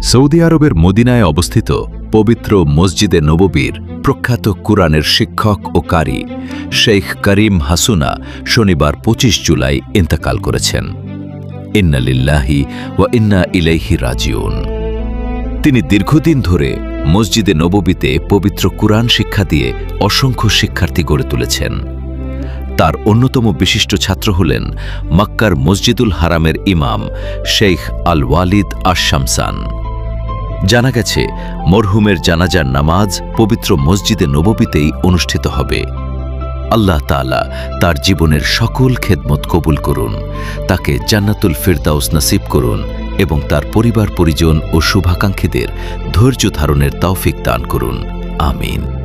Saudi আরবের মদিনায় অবস্থিত পবিত্র মসজিদে নববীর প্রখ্যাত কুরআনের শিক্ষক ও কারি শেখ করিম হাসুনা শনিবার ২৫ জুলাই ইন্তেকাল করেছেন। ইন্না লিল্লাহি ওয়া ইন্না ইলাইহি রাজিউন। তিনি দীর্ঘদিন ধরে মসজিদে নববীতে পবিত্র কুরআন শিক্ষা দিয়ে অসংখ্য শিক্ষার্থী গড়ে তুলেছেন। তার অন্যতম বিশিষ্ট ছাত্র হলেন মক্কার মসজিদুল হারামের ইমাম শেখ আল ওয়ালিদ আশ-শামসান। জানা গেছে মরহুমের জানাজার নামাজ পবিত্র মসজিদে নববীতেই অনুষ্ঠিত হবে। আল্লাহ তাআলা তার জীবনের সকল খেদমত কবুল করুন, তাকে জান্নাতুল ফিরদাউস নসিব করুন এবং তার পরিবার পরিজন ও শুভাকাঙ্ক্ষীদের ধৈর্য ধারণের তৌফিক দান করুন। আমিন।